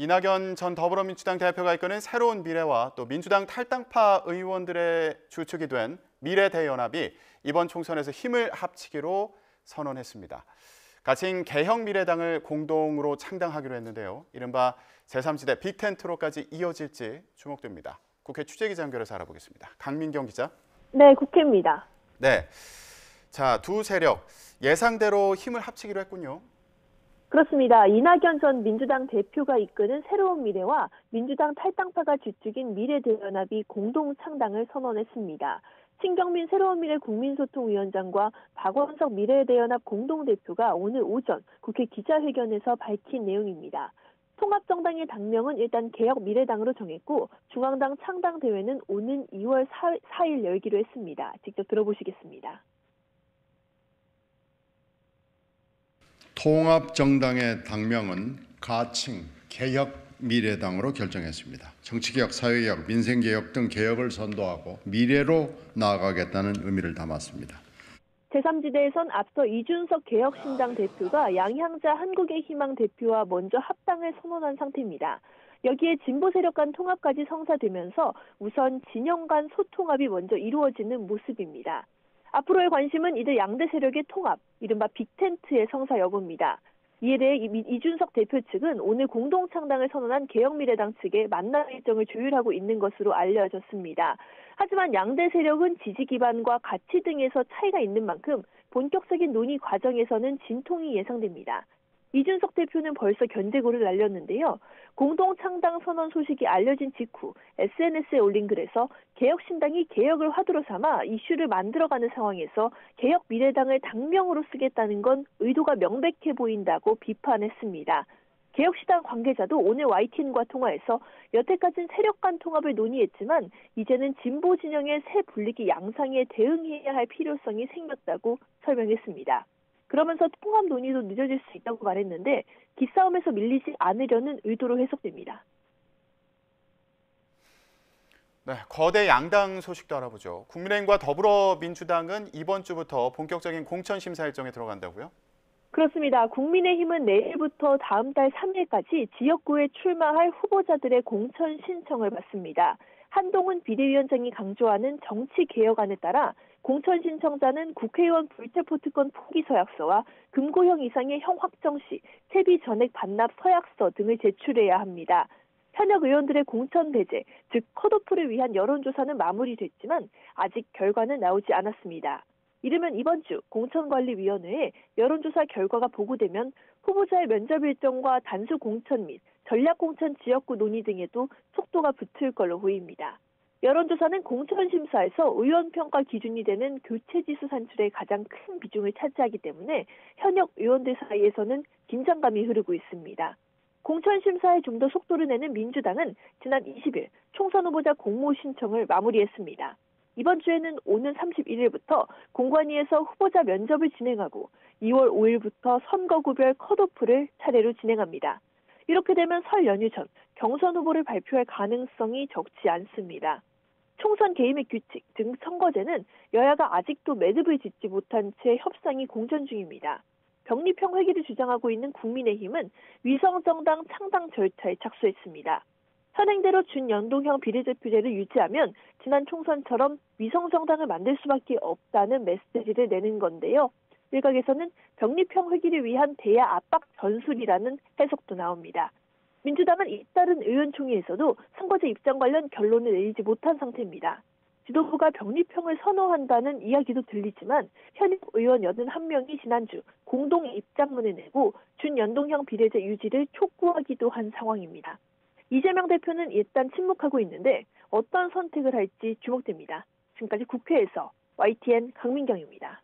이낙연 전 더불어민주당 대표가 이끄는 새로운 미래와 또 민주당 탈당파 의원들의 주축이 된 미래대연합이 이번 총선에서 힘을 합치기로 선언했습니다. 가칭 개혁미래당을 공동으로 창당하기로 했는데요. 이른바 제3지대 빅텐트로까지 이어질지 주목됩니다. 국회 취재기자 연결해서 알아보겠습니다. 강민경 기자. 네, 국회입니다. 네, 자, 두 세력 예상대로 힘을 합치기로 했군요. 그렇습니다. 이낙연 전 민주당 대표가 이끄는 새로운 미래와 민주당 탈당파가 주축인 미래대연합이 공동 창당을 선언했습니다. 신경민 새로운 미래 국민소통위원장과 박원석 미래대연합 공동대표가 오늘 오전 국회 기자회견에서 밝힌 내용입니다. 통합정당의 당명은 일단 개혁미래당으로 정했고 중앙당 창당대회는 오는 2월 4일 열기로 했습니다. 직접 들어보시겠습니다. 통합정당의 당명은 가칭 개혁미래당으로 결정했습니다. 정치개혁, 사회개혁, 민생개혁 등 개혁을 선도하고 미래로 나아가겠다는 의미를 담았습니다. 제3지대에선 앞서 이준석 개혁신당 대표가 양향자 한국의희망 대표와 먼저 합당을 선언한 상태입니다. 여기에 진보 세력 간 통합까지 성사되면서 우선 진영 간 소통합이 먼저 이루어지는 모습입니다. 앞으로의 관심은 이들 양대 세력의 통합, 이른바 빅텐트의 성사 여부입니다. 이에 대해 이준석 대표 측은 오늘 공동 창당을 선언한 개혁미래당 측에 만남 일정을 조율하고 있는 것으로 알려졌습니다. 하지만 양대 세력은 지지 기반과 가치 등에서 차이가 있는 만큼 본격적인 논의 과정에서는 진통이 예상됩니다. 이준석 대표는 벌써 견제구를 날렸는데요. 공동 창당 선언 소식이 알려진 직후 SNS에 올린 글에서 개혁신당이 개혁을 화두로 삼아 이슈를 만들어가는 상황에서 개혁미래당을 당명으로 쓰겠다는 건 의도가 명백해 보인다고 비판했습니다. 개혁신당 관계자도 오늘 YTN과 통화에서 여태까지는 세력 간 통합을 논의했지만 이제는 진보 진영의 새 분리기 양상에 대응해야 할 필요성이 생겼다고 설명했습니다. 그러면서 통합 논의도 늦어질 수 있다고 말했는데 기싸움에서 밀리지 않으려는 의도로 해석됩니다. 네, 거대 양당 소식도 알아보죠. 국민의힘과 더불어민주당은 이번 주부터 본격적인 공천심사 일정에 들어간다고요? 그렇습니다. 국민의힘은 내일부터 다음 달 3일까지 지역구에 출마할 후보자들의 공천 신청을 받습니다. 한동훈 비대위원장이 강조하는 정치개혁안에 따라 공천 신청자는 국회의원 불체포특권 포기 서약서와 금고형 이상의 형 확정 시 세비 전액 반납 서약서 등을 제출해야 합니다. 현역 의원들의 공천 배제, 즉 컷오프를 위한 여론조사는 마무리됐지만 아직 결과는 나오지 않았습니다. 이르면 이번 주 공천관리위원회에 여론조사 결과가 보고되면 후보자의 면접 일정과 단수 공천 및 전략공천 지역구 논의 등에도 속도가 붙을 걸로 보입니다. 여론조사는 공천심사에서 의원평가 기준이 되는 교체지수 산출에 가장 큰 비중을 차지하기 때문에 현역 의원들 사이에서는 긴장감이 흐르고 있습니다. 공천심사에 좀 더 속도를 내는 민주당은 지난 20일 총선 후보자 공모 신청을 마무리했습니다. 이번 주에는 오는 31일부터 공관위에서 후보자 면접을 진행하고 2월 5일부터 선거구별 컷오프를 차례로 진행합니다. 이렇게 되면 설 연휴 전 경선 후보를 발표할 가능성이 적지 않습니다. 총선 개입의 규칙 등 선거제는 여야가 아직도 매듭을 짓지 못한 채 협상이 공전 중입니다. 병립형 회기를 주장하고 있는 국민의힘은 위성정당 창당 절차에 착수했습니다. 현행대로 준연동형 비례대표제를 유지하면 지난 총선처럼 위성정당을 만들 수밖에 없다는 메시지를 내는 건데요. 일각에서는 병립형 회기를 위한 대야 압박 전술이라는 해석도 나옵니다. 민주당은 잇따른 의원총회에서도 선거제 입장 관련 결론을 내리지 못한 상태입니다. 지도부가 병립형을 선호한다는 이야기도 들리지만 현역 의원 81명이 지난주 공동 입장문을 내고 준연동형 비례제 유지를 촉구하기도 한 상황입니다. 이재명 대표는 일단 침묵하고 있는데 어떤 선택을 할지 주목됩니다. 지금까지 국회에서 YTN 강민경입니다.